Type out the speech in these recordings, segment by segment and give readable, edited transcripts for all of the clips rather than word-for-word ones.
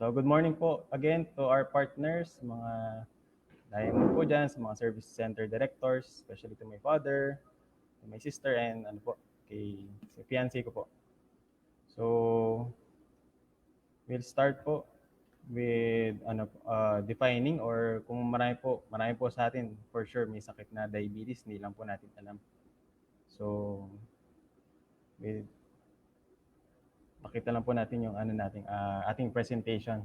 So good morning po again to our partners, mga diamond po dyan, sa mga service center directors, especially to my father, to my sister, and ano po, sa fiancé ko po. So, we'll start po with defining, or kung marami po sa atin for sure may sakit na diabetes, hindi lang po natin alam. So, with pakita lang po natin yung ating presentation.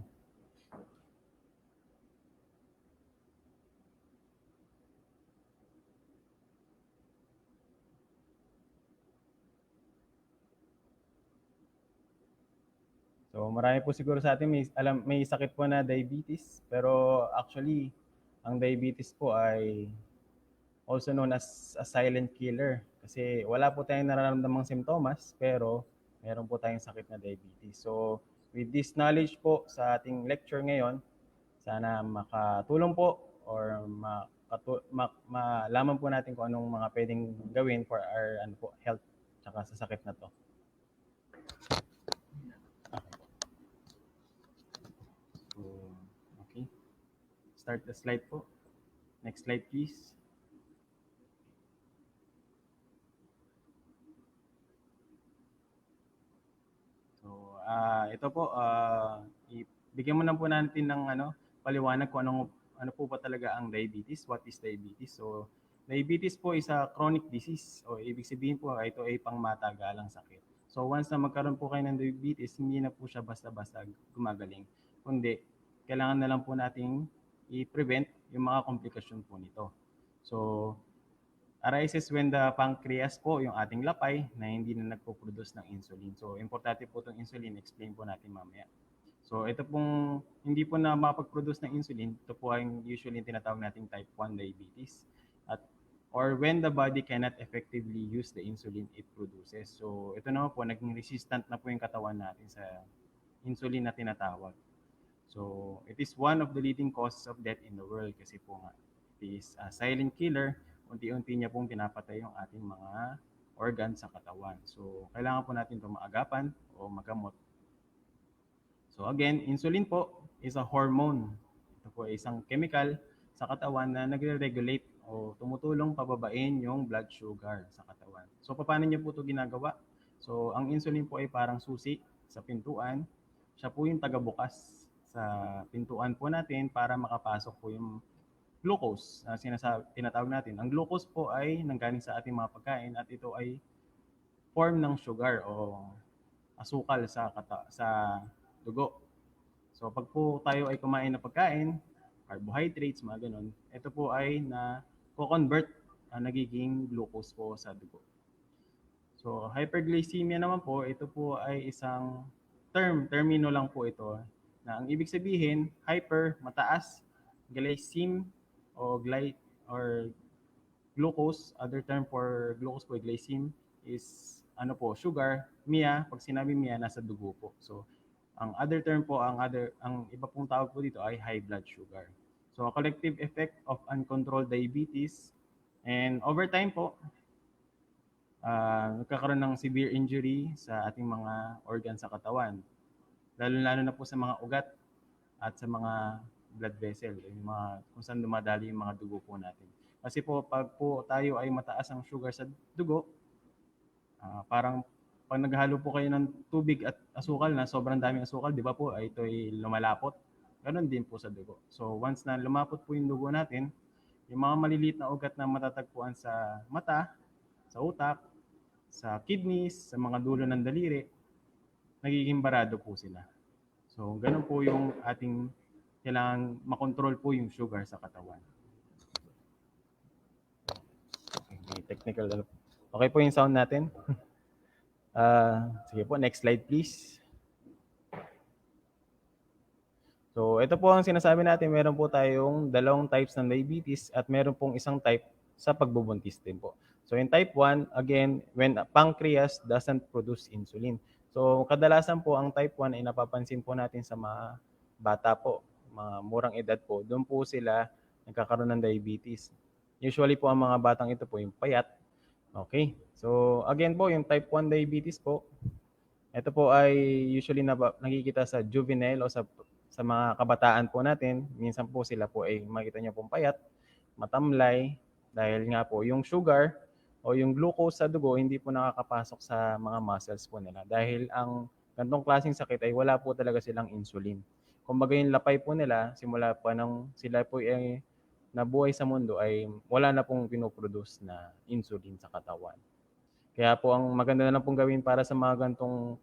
So marami po siguro sa atin may sakit po na diabetes, pero actually ang diabetes po ay also known as a silent killer kasi wala po tayong nararamdamang simptomas pero meron po tayong sakit na diabetes. So with this knowledge po sa ating lecture ngayon, sana makatulong po or malaman po natin kung anong mga pwedeng gawin for our health tsaka sa sakit na to. So, okay. Start the slide po. Next slide, please. So, ito po, bigyan mo na po natin ng paliwanag kung ano po ba talaga ang diabetes, what is diabetes. So, diabetes po is a chronic disease. O ibig sabihin po, ito ay pangmatagalang sakit. So, once na magkaroon po kayo ng diabetes, hindi na po siya basta-basta gumagaling. Kundi, kailangan na lang po nating i-prevent yung mga komplikasyon po nito. So, arises when the pancreas po, yung ating lapay, na hindi na nagpo-produce ng insulin. So, importante po itong insulin, explain po natin mamaya. So, ito pong hindi po na mapag-produce ng insulin, ito po ay usually tinatawag nating type 1 diabetes. Or when the body cannot effectively use the insulin it produces. So, ito naman po, naging resistant na po yung katawan natin sa insulin na tinatawag. So, it is one of the leading causes of death in the world kasi po nga, it is a silent killer. Unti-unti niya pong pinapatay yung ating mga organ sa katawan. So, kailangan po natin ito maagapan o magamot. So, again, insulin po is a hormone. Ito po ay isang chemical sa katawan na nagre-regulate o tumutulong pababain yung blood sugar sa katawan. So, paano niyo po ito ginagawa? So, ang insulin po ay parang susi sa pintuan. Siya po yung tagabukas sa pintuan po natin para makapasok po yung glucose na tinatawag natin. Ang glucose po ay nanggaling sa ating mga pagkain at ito ay form ng sugar o asukal sa dugo. So pag po tayo ay kumain ng pagkain, carbohydrates, mga ganun, ito po ay na-convert nagiging glucose po sa dugo. So hyperglycemia naman po, ito po ay isang termino lang po ito na ang ibig sabihin, hyper, mataas, glycem or glucose, other term for glucose po, glycem is sugar. Mia, pag sinabi mia, nasa dugo po. So, ang other term po, ang iba pong tawag po dito ay high blood sugar. So, a collective effect of uncontrolled diabetes, and over time po, nagkakaroon ng severe injury sa ating mga organ sa katawan. Lalo-lalo na po sa mga ugat at sa mga blood vessel, yung mga kung saan dumadali yung mga dugo po natin. Kasi po, pag po tayo ay mataas ang sugar sa dugo, parang pag naghalo po kayo ng tubig at asukal na sobrang daming asukal, di ba po, ay ito'y lumalapot. Ganon din po sa dugo. So once na lumapot po yung dugo natin, yung mga maliliit na ugat na matatagpuan sa mata, sa utak, sa kidneys, sa mga dulo ng daliri, nagiging barado po sila. So ganon po yung ating kailangan makontrol po yung sugar sa katawan. Okay, technical. Okay po yung sound natin. Sige po, next slide please. So ito po ang sinasabi natin, meron po tayong dalawang types ng diabetes at meron pong isang type sa pagbubuntis din po. So in type 1, again, when pancreas doesn't produce insulin. So kadalasan po ang type 1 ay napapansin po natin sa mga bata po, mga murang edad po. Doon po sila nagkakaroon ng diabetes. Usually po ang mga batang ito po yung payat. Okay. So again po, yung type 1 diabetes po, ito po ay usually nakikita sa juvenile o sa sa mga kabataan po natin, minsan po sila po ay makita niyo pong payat, matamlay, dahil nga po yung sugar o yung glucose sa dugo hindi po nakakapasok sa mga muscles po nila. Dahil ang ganitong klaseng sakit ay wala po talaga silang insulin. Kumbaga yung lapay po nila, simula pa nung sila po ay nabuhay sa mundo ay wala na pong pinoproduce na insulin sa katawan. Kaya po ang maganda na lang pong gawin para sa mga ganitong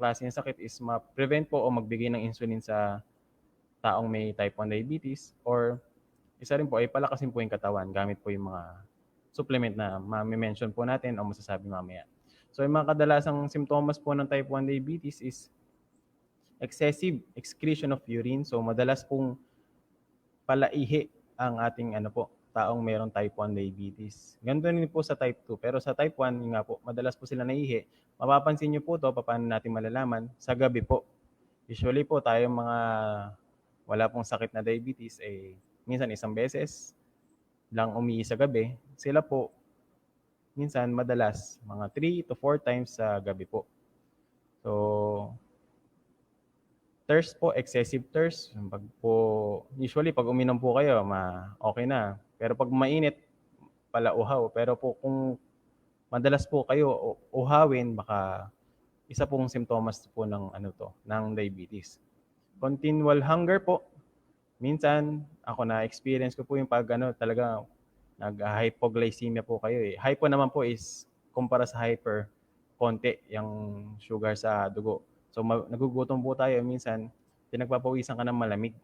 klase ng sakit is ma-prevent po o magbigay ng insulin sa taong may type 1 diabetes, or isa rin po ay palakasin po yung katawan gamit po yung mga supplement na ma-mention po natin o masasabi mamaya. So yung mga kadalasang simptomas po ng type 1 diabetes is excessive excretion of urine. So madalas pong palaihi ang ating taong mayroong type 1 diabetes. Ganito din po sa type 2. Pero sa type 1, yun nga po, madalas po sila naihi. Mapapansin niyo po to, paano natin malalaman? Sa gabi po. Usually po tayong mga wala pong sakit na diabetes, minsan isang beses lang umihi sa gabi. Sila po, minsan madalas, mga 3 to 4 times sa gabi po. So, thirst po, excessive thirst. Usually pag uminom po kayo, okay na. Pero pag mainit, pala uhaw. Pero po kung madalas po kayo uhawin, baka isa pong simptomas po ng diabetes. Continual hunger po. Minsan, ako na-experience ko po yung talaga nag-hypoglycemia po kayo eh. Hypo naman po is kumpara sa hyper, konti yung sugar sa dugo. So nagugutom po tayo minsan, pinagpapawisan ka ng malamig.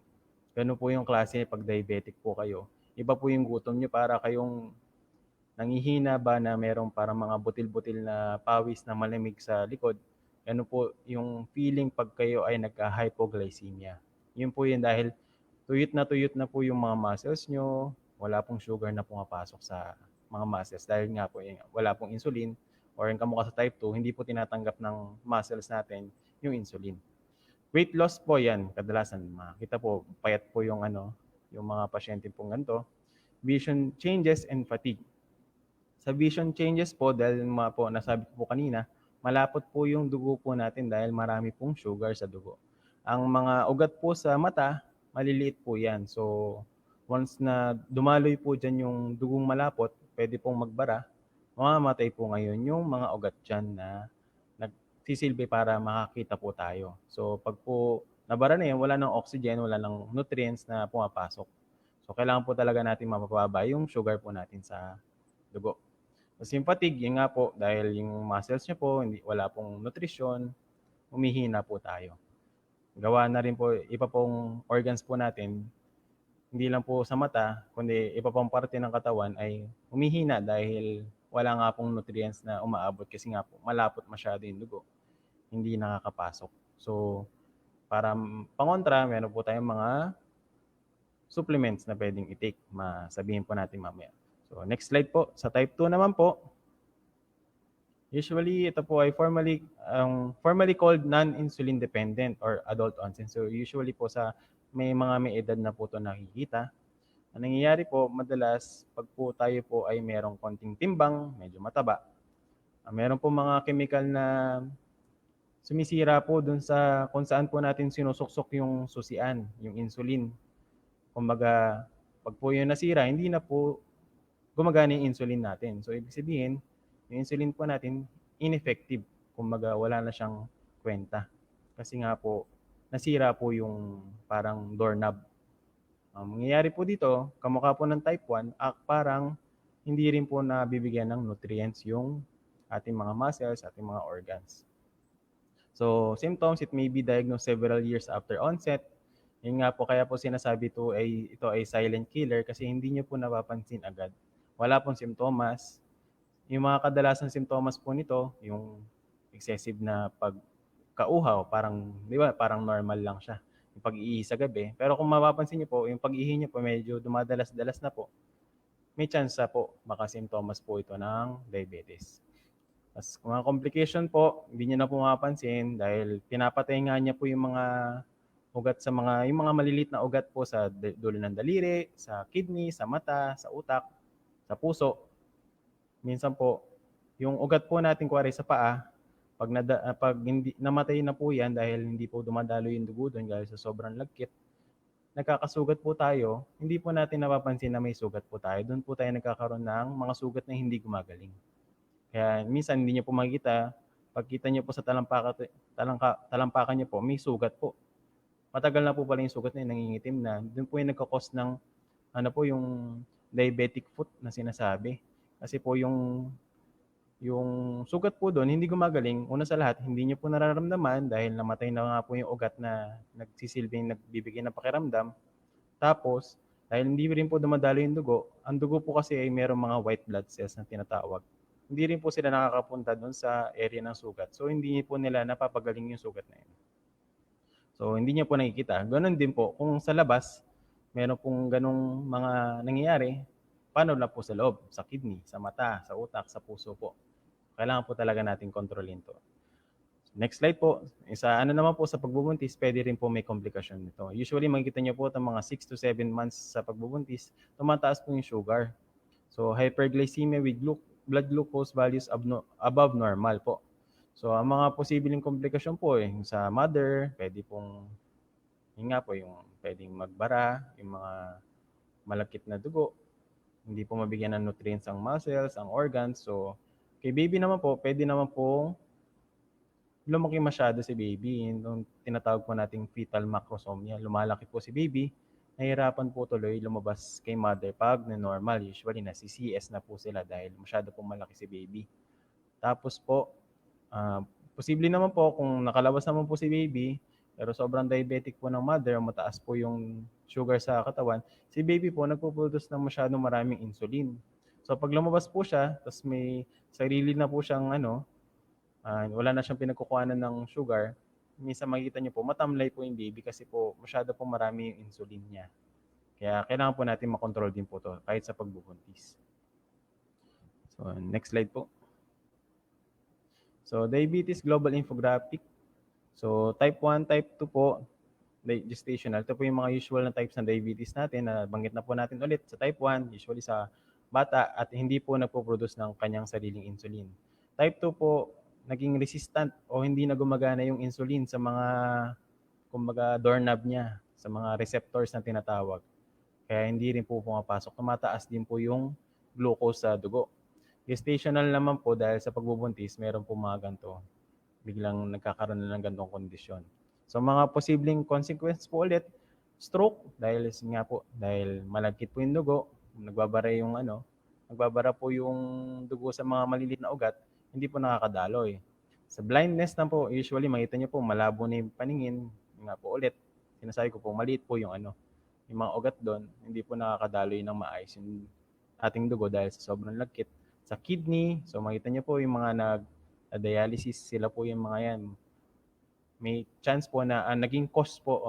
Ganun po yung klase pag diabetic po kayo. Iba po yung gutom nyo, para kayong nangihina ba na merong parang mga butil-butil na pawis na malamig sa likod. Ganun po yung feeling pag kayo ay nagka-hypoglycemia. Yun po yun dahil tuyot na po yung mga muscles nyo, wala pong sugar na pumapasok sa mga muscles dahil nga po wala pong insulin, or yung kamukha sa type 2, hindi po tinatanggap ng muscles natin yung insulin. Weight loss po yan, kadalasan makita po, payat po yung mga pasyente pong ganito. Vision changes and fatigue. Sa vision changes po, dahil nasabi ko po kanina, malapot po yung dugo po natin dahil marami pong sugar sa dugo. Ang mga ugat po sa mata, maliliit po yan. So, once na dumaloy po dyan yung dugong malapot, pwede pong magbara, mamamatay po ngayon yung mga ugat dyan na nagsisilbi para makakita po tayo. So, pag po nabara na yan, wala ng oxygen, wala ng nutrients na pumapasok. So, kailangan po talaga natin mapababa yung sugar po natin sa dugo. Kasi yung fatigue, yun nga po, dahil yung muscles nyo po, wala pong nutrisyon, humihina po tayo. Gawa na rin po, iba pong organs po natin, hindi lang po sa mata, kundi iba pong parte ng katawan ay humihina dahil wala nga pong nutrients na umaabot kasi nga po, malapot masyado yung dugo. Hindi nakakapasok. So, para pangontra, meron po tayong mga supplements na pwedeng i-take. Masabihin po natin mamaya. So, next slide po. Sa type 2 naman po, usually ito po ay formally called non-insulin dependent or adult onset. So, usually po may edad na po ito nakikita. Ang nangyayari po, madalas, pag po tayo po ay merong konting timbang, medyo mataba, meron po mga chemical na sumisira po dun sa kung saan po natin sinusuksok yung susian, yung insulin. Kumbaga, pag po yun nasira, hindi na po gumagana yung insulin natin. So, ibig sabihin, yung insulin po natin, ineffective. Kumbaga, wala na siyang kwenta. Kasi nga po, nasira po yung parang doorknob. Ang mangyayari po dito, kamukha po ng type 1, parang hindi rin po nabibigyan ng nutrients yung ating mga muscles, ating mga organs. So, symptoms, it may be diagnosed several years after onset. Yun nga po, kaya po sinasabi ito ay silent killer kasi hindi nyo po napapansin agad. Wala pong simptomas. Yung mga kadalasang simptomas po nito, yung excessive na pagkauhaw, parang normal lang siya. Yung pag-ihi sa gabi. Pero kung mapapansin niyo po, yung pag-ihi niyo po medyo dumadalas-dalas na po, may chance po, baka simptomas po ito ng diabetes. As mga complication po, hindi niyo na po mapapansin dahil pinapatay nga niya po yung mga ugat yung mga maliliit na ugat po sa dulo ng daliri, sa kidney, sa mata, sa utak, sa puso. Minsan po, yung ugat po natin kuwari sa paa, Pag hindi namatay na po yan dahil hindi po dumadalo yung dugo doon dahil sa sobrang lagkit, nagkakasugat po tayo, hindi po natin napapansin na may sugat po tayo. Doon po tayo nagkakaroon ng mga sugat na hindi gumagaling. Kaya minsan hindi niyo po makikita, pagkita niyo po sa talampakan niyo po, may sugat po. Matagal na po pala yung sugat na yun, nangingitim na. Doon po yung nagkakos ng ano po yung diabetic foot na sinasabi. Kasi po yung sugat po doon hindi gumagaling. Una sa lahat, hindi niyo po nararamdaman dahil namatay na nga po yung ugat na nagsisilbing nagbibigay ng pakiramdam. Tapos, dahil hindi rin po dumadalo yung dugo, ang dugo po kasi ay merong mga white blood cells na tinatawag. Hindi rin po sila nakakapunta doon sa area ng sugat. So, hindi po nila napapagaling yung sugat na yun. So, hindi niya po nakikita. Ganon din po, kung sa labas, meron pong ganong mga nangyayari, paano na po sa loob, sa kidney, sa mata, sa utak, sa puso po. Kailangan po talaga natin kontrolin to. Next slide po. Sa ano naman po sa pagbubuntis, pwede rin po may komplikasyon nito. Usually, makikita niyo po itong mga 6 to 7 months sa pagbubuntis, tumataas po yung sugar. So, hyperglycemia with blood glucose values above normal po. So, ang mga posibleng komplikasyon po sa mother, pwede pong, yun nga po, yung pwedeng magbara, yung mga malakit na dugo, hindi po mabigyan ng nutrients ang muscles, ang organs. So, kay baby naman po, pwede naman po lumaki masyado si baby. Yung tinatawag po nating fetal macrosomia. Lumalaki po si baby, nahihirapan po tuloy lumabas kay mother pag na normal. Usually, nasi-CS na po sila dahil masyado po malaki si baby. Tapos po, posible naman po kung nakalabas naman po si baby, pero sobrang diabetic po ng mother, mataas po yung sugar sa katawan, si baby po nagpo-produce ng masyadong maraming insulin. So pag lumabas po siya, tapos may sarili na po siyang wala na siyang pinagkukuhanan ng sugar, minsan makikita niyo po, matamlay po yung baby kasi po masyado po marami yung insulin niya. Kaya kailangan po natin makontrol din po to kahit sa pagbubuntis. So next slide po. So diabetes global infographic. So type 1, type 2 po, gestational. Ito po yung mga usual na types ng diabetes natin na banggit na po natin ulit. Sa type 1, usually sa bata at hindi po nagpo-produce ng kanyang sariling insulin. Type 2 po, naging resistant o hindi na gumagana yung insulin sa mga kumbaga doorknob niya, sa mga receptors na tinatawag. Kaya hindi rin po pumapasok. Tumataas din po yung glucose sa dugo. Gestational naman po dahil sa pagbubuntis, meron po mga ganito. Biglang nagkakaroon na ng ganitong kondisyon. So mga posibleng consequence po ulit, stroke dahil nga po dahil malagkit po yung dugo, nagbabara po yung dugo sa mga maliliit na ugat, hindi po nakakadaloy. Sa blindness na po, usually makita niyo po malabo na yung paningin, nga po ulit, sinasabi ko po maliit po yung yung mga ugat doon, hindi po nakakadaloy ng maayos yung ating dugo dahil sa sobrang lagkit. Sa kidney, so makita niyo po yung mga dialysis, sila po yung mga yan. May chance po na naging cause po,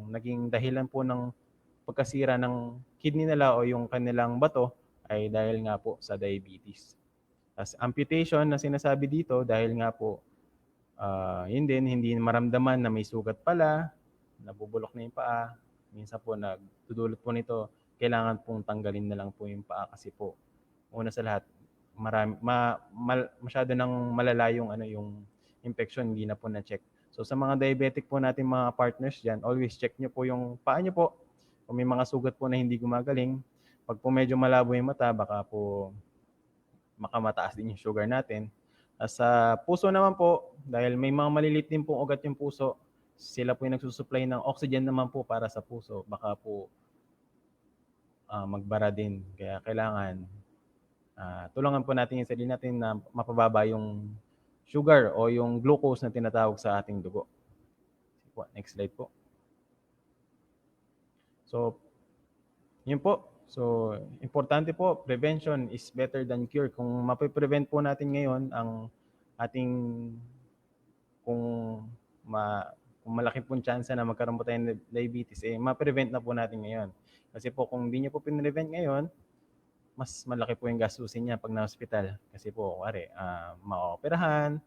naging dahilan po ng pagkasira ng kidney nila o yung kanilang bato ay dahil nga po sa diabetes. As amputation na sinasabi dito dahil nga po yun din, hindi maramdaman na may sugat pala, nabubulok na yung paa. Minsan po nagdudulot po nito, kailangan pong tanggalin na lang po yung paa kasi po una sa lahat masyado nang malala yung yung infection, hindi na po na-check. So sa mga diabetic po natin mga partners diyan, always check niyo po yung paa niyo po. Kung may mga sugat po na hindi gumagaling, pag po medyo malabo yung mata, baka po makamataas din yung sugar natin. Sa puso naman po, dahil may mga maliliit din pong ugat yung puso, sila po yung nagsusupply ng oxygen naman po para sa puso. Baka po magbara din. Kaya kailangan tulungan po natin yung sarili natin na mapababa yung sugar o yung glucose na tinatawag sa ating dugo. Next slide po. So, yun po. So, importante po, prevention is better than cure. Kung mapiprevent po natin ngayon ang ating, kung malaki pong chance na magkaroon po tayo ng diabetes, ma-prevent na po natin ngayon. Kasi po, kung hindi nyo po pinrevent ngayon, mas malaki po yung gastusin niya pag na-hospital. Kasi po, ma-operahan,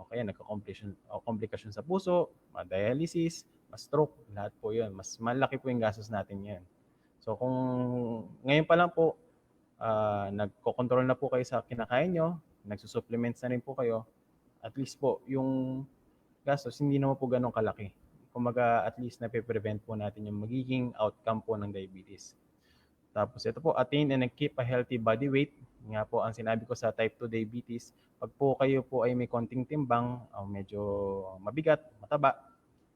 o kaya nagka-komplikasyon sa puso, ma-dialysis, ma-stroke, lahat po yun. Mas malaki po yung gastos natin yan. So kung ngayon pa lang po, nagko-control na po kayo sa kinakain nyo, nagsusupplements na rin po kayo, at least po yung gastos hindi naman po gano'ng kalaki. Kumbaga at least nape-prevent po natin yung magiging outcome po ng diabetes. Tapos ito po, attain and keep a healthy body weight. Nga po ang sinabi ko sa type 2 diabetes, pag po kayo po ay may konting timbang, medyo mabigat, mataba,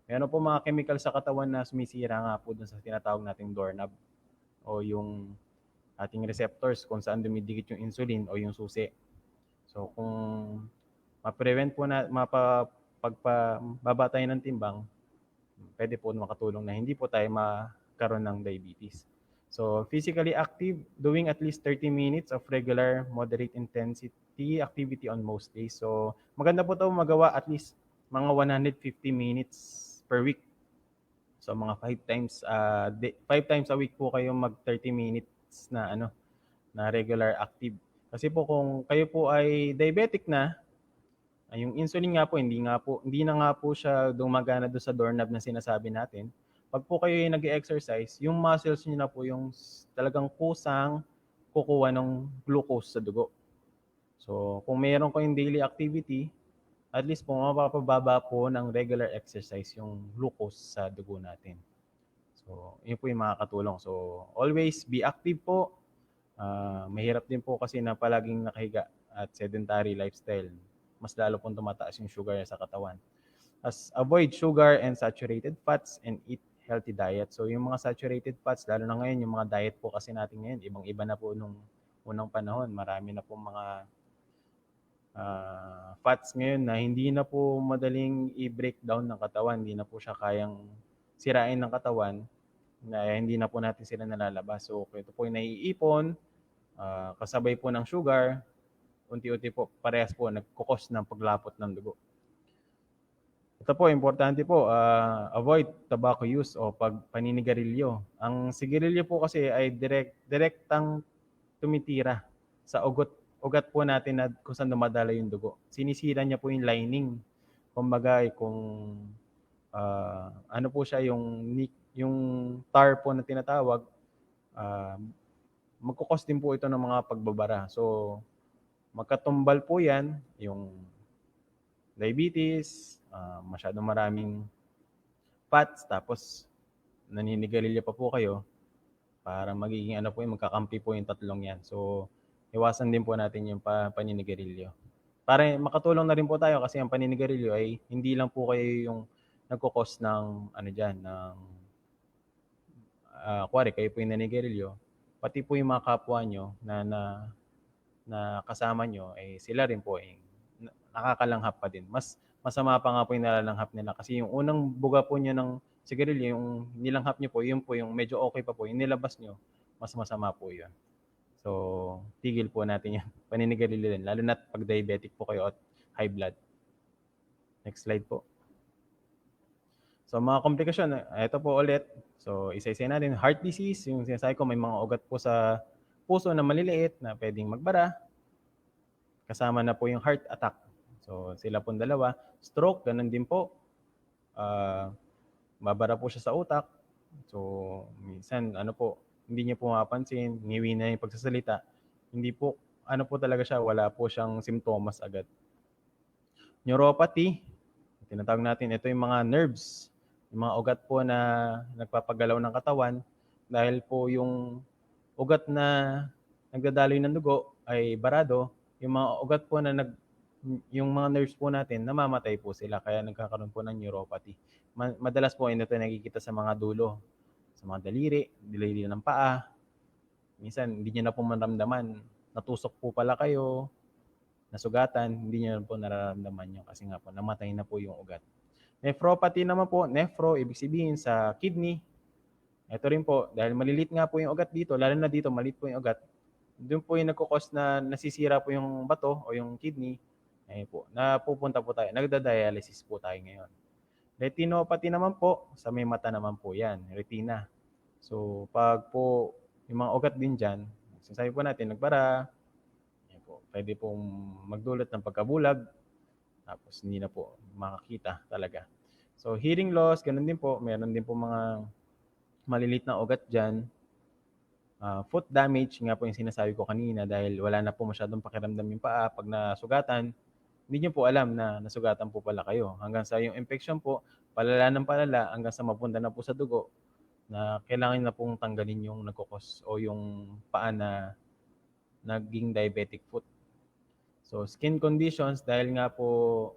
meron po mga chemical sa katawan na sumisira nga po dun sa tinatawag nating doorknob o yung ating receptors kung saan dumidikit yung insulin o yung susi. So kung ma-prevent po na pagpababa tayo ng timbang, pwede po makatulong na hindi po tayo magkaroon ng diabetes. So physically active, doing at least 30 minutes of regular moderate intensity activity on most days. So maganda po ito magawa at least mga 150 minutes per week. So mga 5 times a week po kayo mag 30 minutes na regular active. Kasi po kung kayo po ay diabetic na, yung insulin nga po hindi na nga po siya gumagana doon sa doorknob na sinasabi natin. Pag po kayo ay nag-exercise, yung muscles niyo na po yung talagang kusang kukuha ng glucose sa dugo. So, kung mayroon kayong daily activity, at least po mapapababa po ng regular exercise yung glucose sa dugo natin. So, yun po yung makakatulong. So, always be active po. Mahirap din po kasi na palaging nakahiga at sedentary lifestyle. Mas lalo pong tumataas yung sugar sa katawan. Avoid sugar and saturated fats and eat healthy diet. So yung mga saturated fats, lalo na ngayon, yung mga diet po kasi natin ngayon, ibang-iba na po nung unang panahon. Marami na po mga fats ngayon na hindi na po madaling i-break down ng katawan. Hindi na po siya kayang sirain ng katawan na hindi na po natin sila nalalabas. So ito po yung naiipon, kasabay po ng sugar, unti-unti po parehas po nagkukos ng paglapot ng dugo. Ito po, importante po, avoid tobacco use o paninigarilyo. Ang sigarilyo po kasi ay direktang tumitira sa ugat po natin na kung saan dumadala yung dugo. Sinisira niya po yung lining. Kumbaga, kung ano po siya, yung tar po na tinatawag, magkukos din po ito ng mga pagbabara. So, magkatumbal po yan, yung diabetes, masyadong maraming fats, tapos naninigarilyo pa po kayo, para magiging magkakampi po yung tatlong yan. So, iwasan din po natin yung paninigarilyo. Para makatulong na rin po tayo kasi ang paninigarilyo ay hindi lang po kayo yung nagkukos ng kuwari kayo po yung naninigarilyo, pati po yung mga kapwa nyo na kasama nyo, sila rin po nakakalanghap pa din. Mas masama pa nga po yung nalalanghap nila kasi yung unang buga po niya ng sigarilyo, yung nilanghap niyo po, yun po yung medyo okay pa po. Yung nilabas niyo, mas masama po yun. So, tigil po natin yan. Paninigarilyo din, lalo na pag diabetic po kayo at high blood. Next slide po. So, mga komplikasyon, ito po ulit. So, isa-isa natin. Heart disease, yung sinasabi ko, may mga ugat po sa puso na maliliit na pwedeng magbara. Kasama na po yung heart attack. So, sila pong dalawa. Stroke, ganun din po. Babara po siya sa utak. So, minsan, hindi niyo po mapapansin, ngiwi na yung pagsasalita. Hindi po, talaga siya, wala po siyang simptomas agad. Neuropathy, tinatawag natin, ito yung mga nerves, yung mga ugat po na nagpapagalaw ng katawan, dahil po yung ugat na nagdadaloy ng dugo ay barado, yung mga ugat po na yung mga nerves po natin, namamatay po sila, kaya nagkakaroon po ng neuropathy. Madalas po ito nakikita sa mga dulo, sa mga daliri ng paa. Minsan, hindi nyo na po maramdaman. Natusok po pala kayo, nasugatan, hindi nyo na po nararamdaman yun kasi nga po, namatay na po yung ugat. Nephropathy naman po, ibig sabihin sa kidney. Ito rin po, dahil malilit nga po yung ugat dito, lalo na dito, maliit po yung ugat, doon po yung nagkukos na nasisira po yung bato o yung kidney, po, napupunta po tayo, nagda-dialysis po tayo ngayon. Retinopathy naman po, sa may mata naman po yan, retina. So, pag po yung mga ugat din dyan, sinasabi po natin, nagbara, pwede pong magdulot ng pagkabulag, tapos hindi na po makakita talaga. So, hearing loss, ganun din po, meron din po mga malilit na ugat dyan. Foot damage, nga po yung sinasabi ko kanina, dahil wala na po masyadong pakiramdam yung paa pag nasugatan. hindi nyo po alam na nasugatan po pala kayo. Hanggang sa yung infection po, palala ng palala, hanggang sa mapunta na po sa dugo, na kailangan na pong tanggalin yung nagkukos o yung paa na naging diabetic foot. So, skin conditions, dahil nga po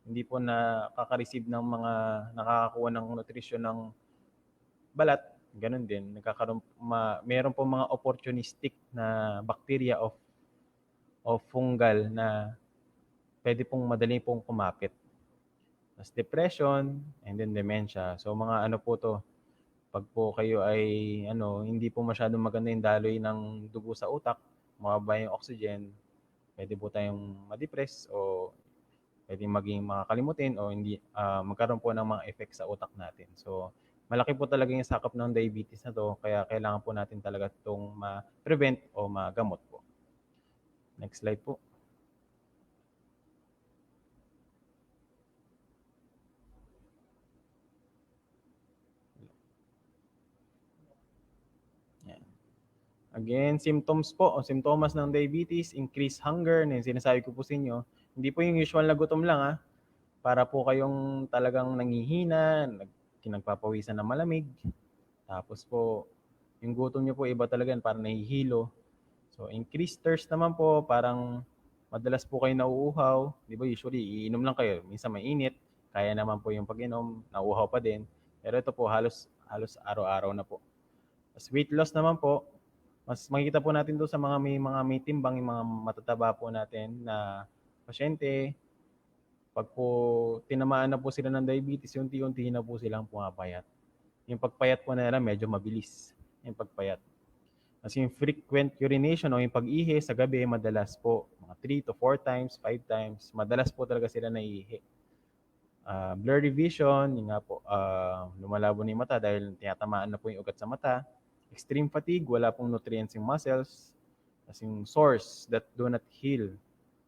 hindi po nakaka-receive ng mga nakakakuha ng nutrisyon ng balat, ganun din, meron po mga opportunistic na bacteria o fungal na pwede pong madali pong kumapit. Tapos depression, and then dementia. So mga ano po to, pag po kayo ay hindi po masyadong maganda yung daloy ng dugo sa utak, mababa yung oxygen, pwede po tayong ma-depress o pwede maging makakalimutin o hindi magkaroon po ng mga effect sa utak natin. So malaki po talaga yung sakop ng diabetes na to, kaya kailangan po natin talaga itong ma-prevent o magamot po. Next slide po. Yan. Again, symptoms po o simptomas ng diabetes, increased hunger, na yung sinasabi ko po sa inyo. Hindi po yung usual na gutom lang para po kayong talagang nangihina, nagpapawisan ng malamig. Tapos po, yung gutom nyo po iba talaga, parang nahihilo. So, increased thirst naman po, parang madalas po kayo nauuhaw. Di ba usually, iinom lang kayo. Minsan mainit, kaya naman po yung pag-inom, nauuhaw pa din. Pero ito po, halos araw-araw na po. Tapos weight loss naman po, mas makikita po natin doon sa may timbang, yung mga matataba po natin na pasyente. Pag po tinamaan na po sila ng diabetes, unti-unti na po silang pumapayat. Yung pagpayat po nila medyo mabilis, yung pagpayat. Kasi yung frequent urination o yung pag-ihi sa gabi, madalas po, mga 3 to 4 times, 5 times, madalas po talaga sila naiihi. Blurry vision, yun nga po, lumalabo na yung mata dahil tinatamaan na po yung ugat sa mata. Extreme fatigue, wala pong nutrients yung muscles. Kasi yung sores that do not heal.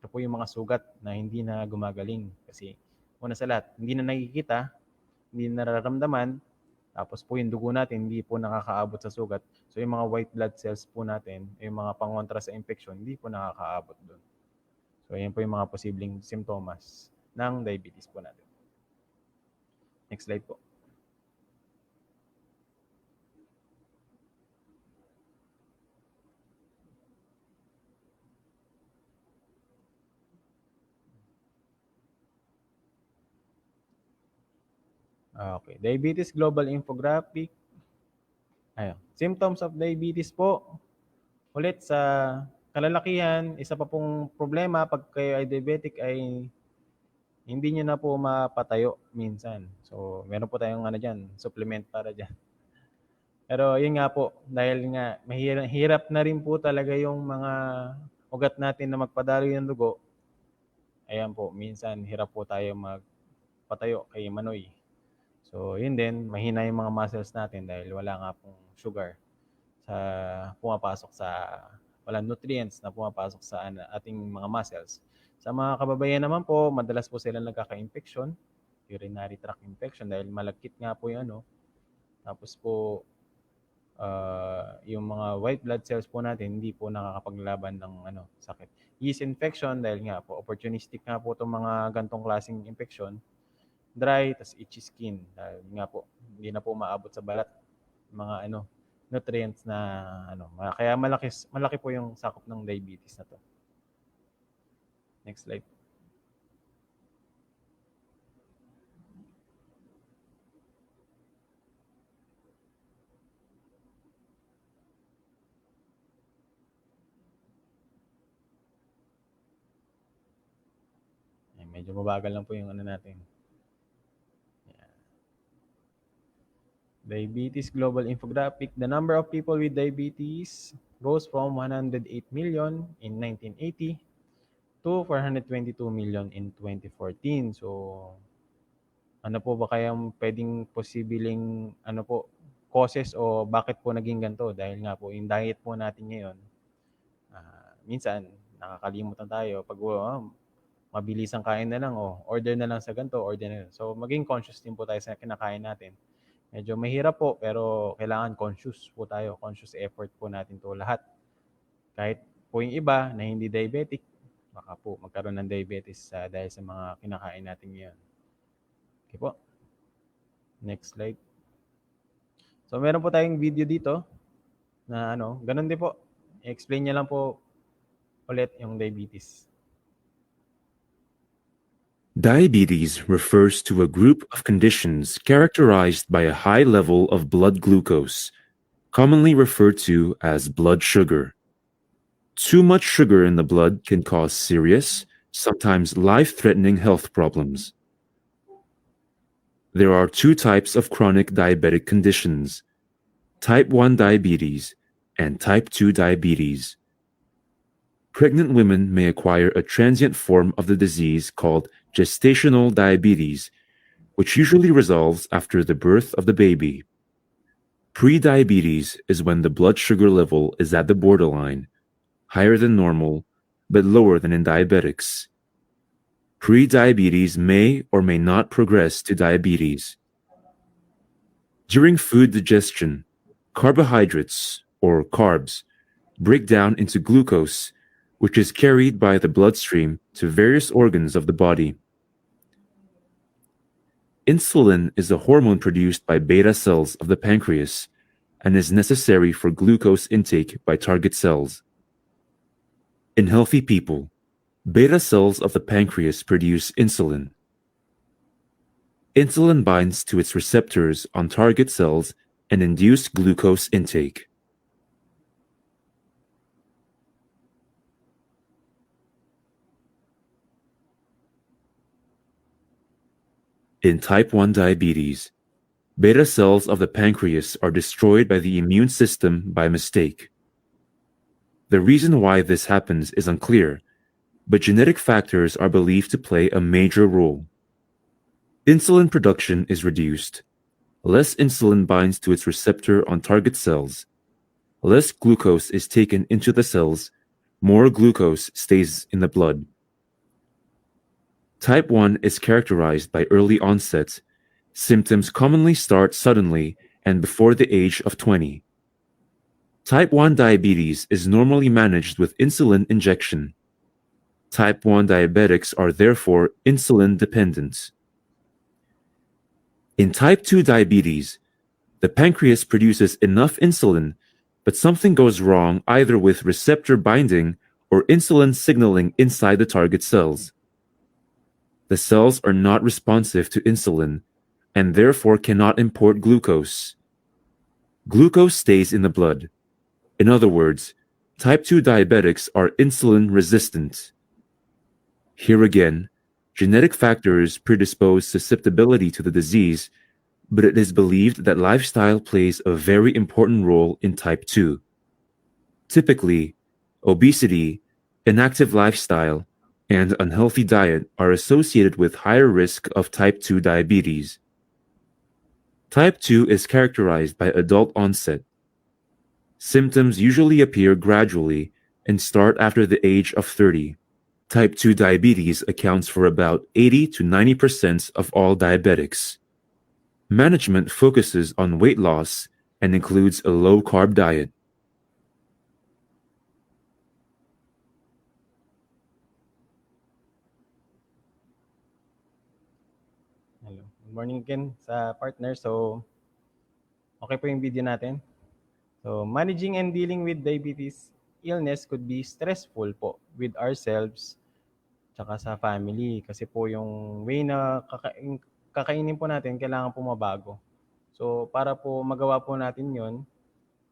Ito po yung mga sugat na hindi na gumagaling. Kasi una sa lahat, hindi na nakikita, hindi na nararamdaman, tapos po yung dugo natin hindi po nakakaabot sa sugat. So yung mga white blood cells po natin, yung mga pangontra sa infection, hindi po nakakaabot doon. So yan po yung mga posibleng simptomas ng diabetes po natin. Next slide po. Okay, diabetes global infographic. Ayun. Symptoms of diabetes po. Ulit sa kalalakihan, isa pa pong problema pag kayo ay diabetic ay hindi nyo na po mapatayo minsan. So, meron po tayong supplement para dyan. Pero yun nga po, dahil nga hirap na rin po talaga yung mga ugat natin na magpadaloy ng dugo. Ayan po, minsan hirap po tayo magpatayo kay Manoy. So, yun din, mahina yung mga muscles natin dahil wala nga pong sugar sa pumapasok sa walang nutrients na pumapasok sa ating mga muscles. Sa mga kababayan naman po, madalas po sila nagkaka-infection, urinary tract infection dahil malagkit nga po yung Tapos po, yung mga white blood cells po natin hindi po nakakapaglaban ng sakit. Yeast infection dahil nga po opportunistic nga po itong mga gantong klaseng infection. Dry, tas itchy skin dahil nga po hindi na po maabot sa balat mga nutrients na kaya malaki po yung sakop ng diabetes na to. Next slide. Medyo mabagal lang po yung natin. Diabetes global infographic. The number of people with diabetes goes from 108 million in 1980 to 422 million in 2014. So, ano po ba kayang pwedeng posibleng causes o bakit po naging ganito? Dahil nga po yung diet po natin ngayon, minsan nakakalimutan tayo pag mabilis ang kain na lang order na lang sa ganito, order na lang. So maging conscious din po tayo sa kinakain natin. Medyo mahirap po pero kailangan conscious po tayo, conscious effort po natin to lahat. Kahit po yung iba na hindi diabetic, baka po magkaroon ng diabetes dahil sa mga kinakain natin ngayon. Okay po. Next slide. So meron po tayong video dito na ganun din po. I-explain niya lang po ulit yung diabetes. Diabetes refers to a group of conditions characterized by a high level of blood glucose, commonly referred to as blood sugar. Too much sugar in the blood can cause serious, sometimes life-threatening health problems. There are two types of chronic diabetic conditions: type 1 diabetes and type 2 diabetes. Pregnant women may acquire a transient form of the disease called gestational diabetes, which usually resolves after the birth of the baby. Prediabetes is when the blood sugar level is at the borderline, higher than normal, but lower than in diabetics. Prediabetes may or may not progress to diabetes. During food digestion, carbohydrates, or carbs, break down into glucose, which is carried by the bloodstream to various organs of the body. Insulin is a hormone produced by beta cells of the pancreas and is necessary for glucose intake by target cells. In healthy people, beta cells of the pancreas produce insulin. Insulin binds to its receptors on target cells and induce glucose intake. In type 1 diabetes, beta cells of the pancreas are destroyed by the immune system by mistake. The reason why this happens is unclear, but genetic factors are believed to play a major role. Insulin production is reduced. Less insulin binds to its receptor on target cells. Less glucose is taken into the cells. More glucose stays in the blood. Type 1 is characterized by early onset. Symptoms commonly start suddenly and before the age of 20. Type 1 diabetes is normally managed with insulin injection. Type 1 diabetics are therefore insulin dependent. In type 2 diabetes, the pancreas produces enough insulin, but something goes wrong either with receptor binding or insulin signaling inside the target cells. The cells are not responsive to insulin and therefore cannot import glucose. Glucose stays in the blood. In other words, type 2 diabetics are insulin resistant. Here again, genetic factors predispose susceptibility to the disease, but it is believed that lifestyle plays a very important role in type 2. Typically, obesity, inactive lifestyle, and unhealthy diet are associated with higher risk of type 2 diabetes. Type 2 is characterized by adult onset. Symptoms usually appear gradually and start after the age of 30. Type 2 diabetes accounts for about 80 to 90% of all diabetics. Management focuses on weight loss and includes a low-carb diet. Hello. Good morning again sa partner. So, okay po yung video natin. So, managing and dealing with diabetes illness could be stressful po with ourselves tsaka sa family. Kasi po yung way na kakainin po natin, kailangan po mabago. So, para po magawa po natin yon,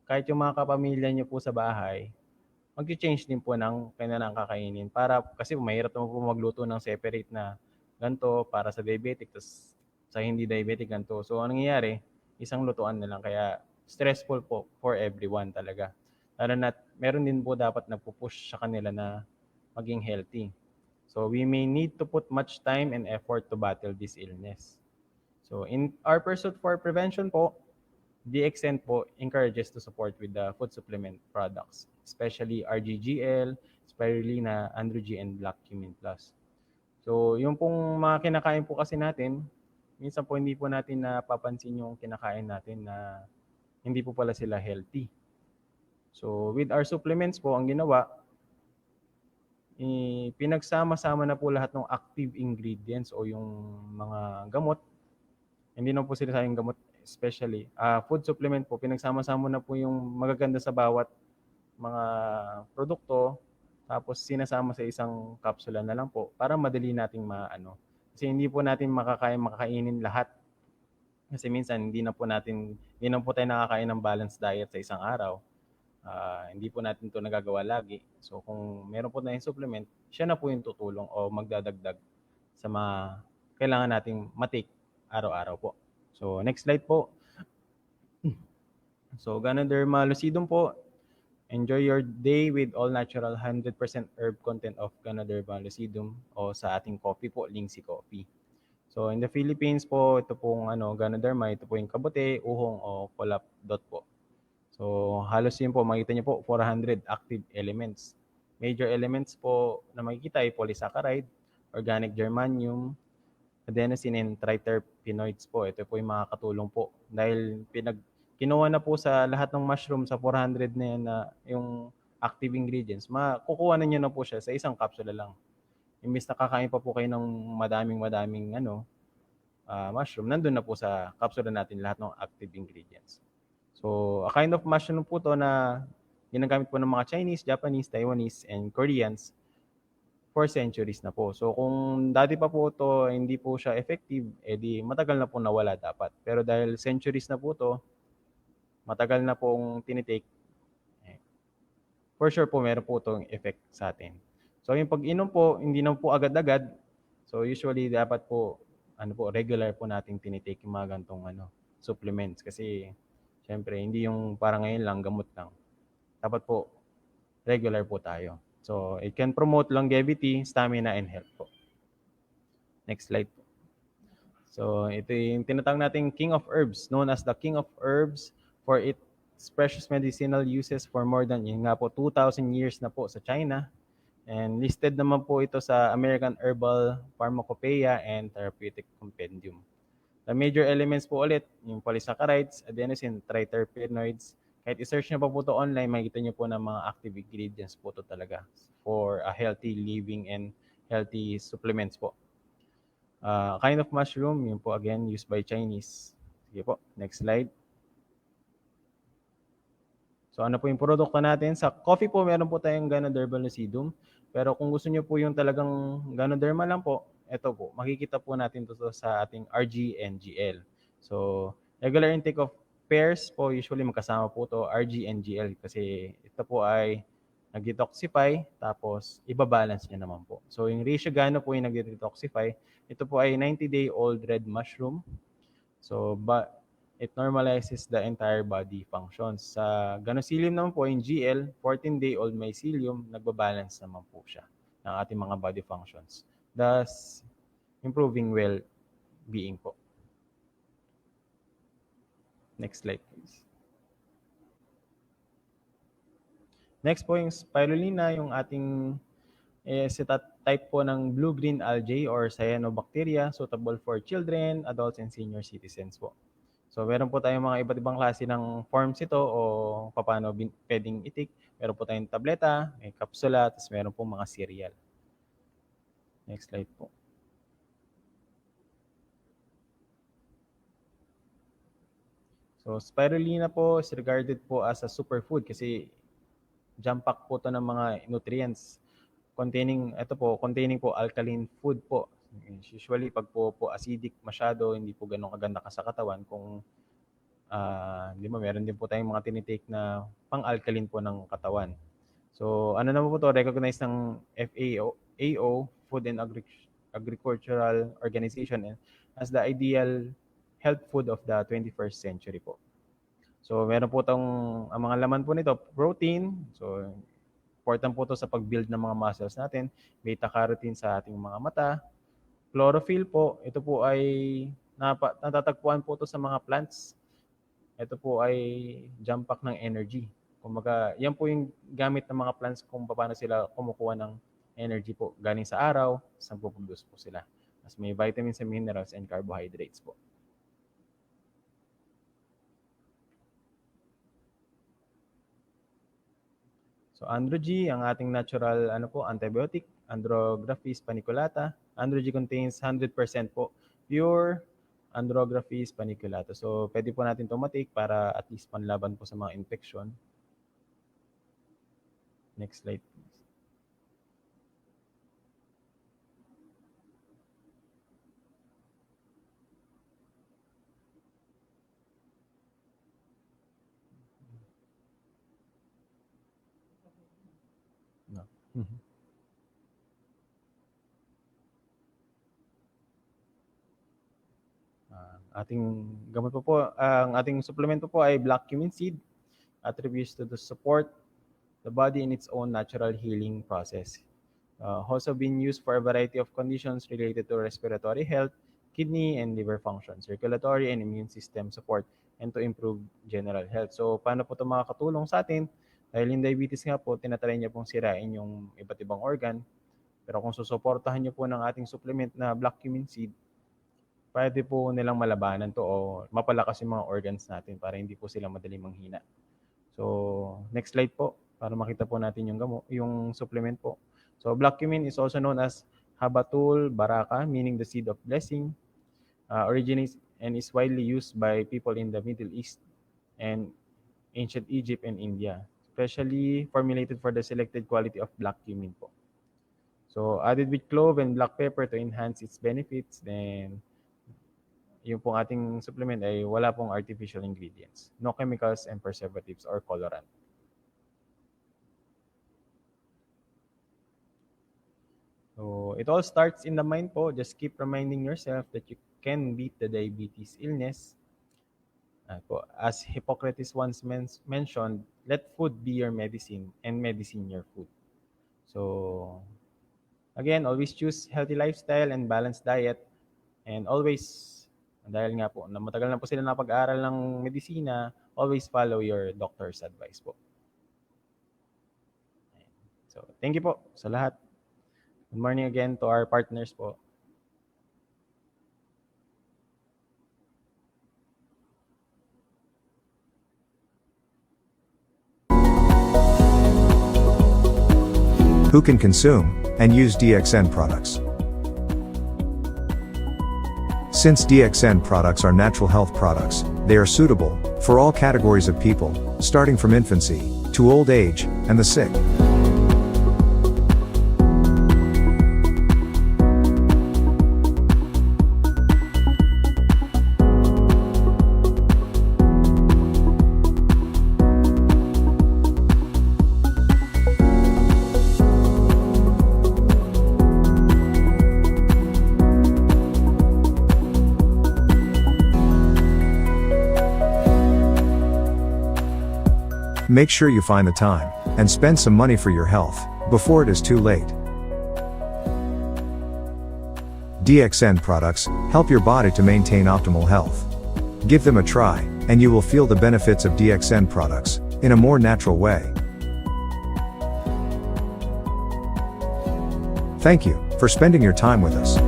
kahit yung mga kapamilya nyo po sa bahay, mag-change din po ng kanilang kakainin. Kasi mahirap naman po magluto ng separate na ganito para sa diabetic, tapos sa hindi diabetic ganito. So, anong nangyayari? Isang lutuan na lang. Kaya, stressful po for everyone talaga. Lalo na meron din po dapat nagpo-push sa kanila na maging healthy. So, we may need to put much time and effort to battle this illness. So, in our pursuit for prevention po, DXN po encourages to support with the food supplement products, especially RGGL, spirulina, Androgen, and Black Cumin Plus. So, yung pong mga kinakain po kasi natin, minsan po hindi po natin napapansin yung kinakain natin na hindi po pala sila healthy. So, with our supplements po, ang ginawa, pinagsama-sama na po lahat ng active ingredients o yung mga gamot. Hindi na po sinasabing gamot especially. Food supplement po, pinagsama-sama na po yung magaganda sa bawat mga produkto, tapos sinasama sa isang kapsula na lang po para madali nating maano. Kasi hindi po natin makakainin lahat. Kasi minsan hindi na po tayo nakakain ng balanced diet sa isang araw. Hindi po natin 'to nagagawa lagi. So kung meron po tayong supplement, siya na po yung tutulong o magdadagdag sa mga kailangan nating ma-take araw-araw po. So next slide po. So Ganoderma lucidum po, enjoy your day with all natural 100% herb content of Ganoderma lucidum o sa ating coffee po, Lingsi Coffee. So in the Philippines po, ito pong Ganoderma, ito po yung kabote, uhong o kolap dot po. So halos yun po, makikita niyo po 400 active elements. Major elements po na makikita ay polysaccharide, organic germanium, adenosine and triterpenoids po. Ito po yung mga katulong po. Dahil kinuha na po sa lahat ng mushroom sa 400 na yan na yung active ingredients, makukuha na nyo na po siya sa isang capsule lang. Imbis na kakain pa po kayo ng madaming mushroom, nandun na po sa capsule natin lahat ng active ingredients. So, a kind of mushroom po to na ginagamit po ng mga Chinese, Japanese, Taiwanese, and Koreans for centuries na po. So, kung dati pa po to hindi po siya effective, edi matagal na po nawala dapat. Pero dahil centuries na po to, matagal na pong tinitake, for sure po meron po itong effect sa atin. So, yung pag-inom po, hindi na po agad-agad. So, usually dapat po, regular po nating tinitake yung mga gantong supplements. Kasi, syempre, hindi yung parang ngayon lang, gamot lang. Dapat po, regular po tayo. So, it can promote longevity, stamina, and health po. Next slide po. So, ito yung tinatawag nating King of Herbs, known as the King of Herbs for its precious medicinal uses for more than, yun nga po, 2,000 years na po sa China. And listed naman po ito sa American Herbal Pharmacopoeia and Therapeutic Compendium. The major elements po ulit, yung polysaccharides, adenosine, triterpenoids. Kahit i-search nyo pa po ito online, makikita nyo po ng mga active ingredients po ito talaga for a healthy living and healthy supplements po. Kind of mushroom, yun po again, used by Chinese. Sige po, next slide. So ano po yung produkto natin? Sa coffee po, meron po tayong Ganoderma lucidum. Pero kung gusto nyo po yung talagang Ganoderma lang po, ito po, makikita po natin ito sa ating RG-NGL. So, regular intake of pairs po, usually magkasama po ito, RG-NGL, kasi ito po ay nag-detoxify, tapos ibabalance niya naman po. So, yung ratio gano po yung nag-detoxify, ito po ay 90-day-old red mushroom. So, it normalizes the entire body functions. Sa Ganocilium naman po, yung GL, 14-day-old mycelium, nagbabalance naman po siya ng ating mga body functions. Thus, improving well-being po. Next slide, please. Next po yung spirulina, yung ating type po ng blue-green algae or cyanobacteria, suitable for children, adults, and senior citizens po. So, meron po tayong mga iba't ibang klase ng forms ito o paano pwedeng itik. Meron po tayong tableta, may kapsula, tapos meron po mga cereal. Next slide po. So, spirulina po is regarded po as a superfood kasi jam-pack po ito ng mga nutrients containing po alkaline food po. Usually, pag po acidic masyado, hindi po ganun kaganda ka sa katawan. Kung meron din po tayong mga tinitake na pang-alkaline po ng katawan. So, ano naman po to, recognized ng FAO, Food and Agricultural Organization, as the ideal health food of the 21st century po. So, meron po ang mga laman po nito, protein. So, important po ito sa pag-build ng mga muscles natin. Beta-carotene sa ating mga mata. Chlorophyll po, ito po ay natatagpuan po ito sa mga plants. Ito po ay jam-pack ng energy. Kumbaga, yan po yung gamit ng mga plants kung paano sila kumukuha ng energy po. Galing sa araw, saan po produce po sila. Mas may vitamins and minerals and carbohydrates po. So Androgy, ang ating natural antibiotic, Andrographis paniculata. Androgy contains 100% po pure Andrographis paniculata. So pwede po natin to ma-take para at least panlaban po sa mga infection. Next slide please. No. Ating gamot po, ang ating supplemento po ay black cumin seed, attributes to support the body in its own natural healing process. Also been used for a variety of conditions related to respiratory health, kidney and liver function, circulatory and immune system support, and to improve general health. So, paano po ito makakatulong sa atin? Dahil yung diabetes nga po, tinatry niya pong sirain yung iba't ibang organ. Pero kung susuportahan niyo po ng ating supplement na black cumin seed, pwede po nilang malabanan to o mapalakas yung mga organs natin para hindi po sila madaling manghina. So, next slide po para makita po natin yung supplement po. So, black cumin is also known as Habatul Baraka, meaning the seed of blessing. Originates and is widely used by people in the Middle East and ancient Egypt and India, especially formulated for the selected quality of black cumin po. So, added with clove and black pepper to enhance its benefits, then yung pong ating supplement ay wala pong artificial ingredients, no chemicals and preservatives or colorant. So, it all starts in the mind po. Just keep reminding yourself that you can beat the diabetes illness. As Hippocrates once mentioned, let food be your medicine and medicine your food. So, again, always choose healthy lifestyle and balanced diet. And always, dahil nga po, matagal na po sila napag-aral ng medisina, always follow your doctor's advice po. So, thank you po sa lahat. Good morning again to our partners po. Who can consume and use DXN products? Since DXN products are natural health products, they are suitable for all categories of people, starting from infancy to old age and the sick. Make sure you find the time and spend some money for your health before it is too late. DXN products help your body to maintain optimal health. Give them a try, and you will feel the benefits of DXN products in a more natural way. Thank you for spending your time with us.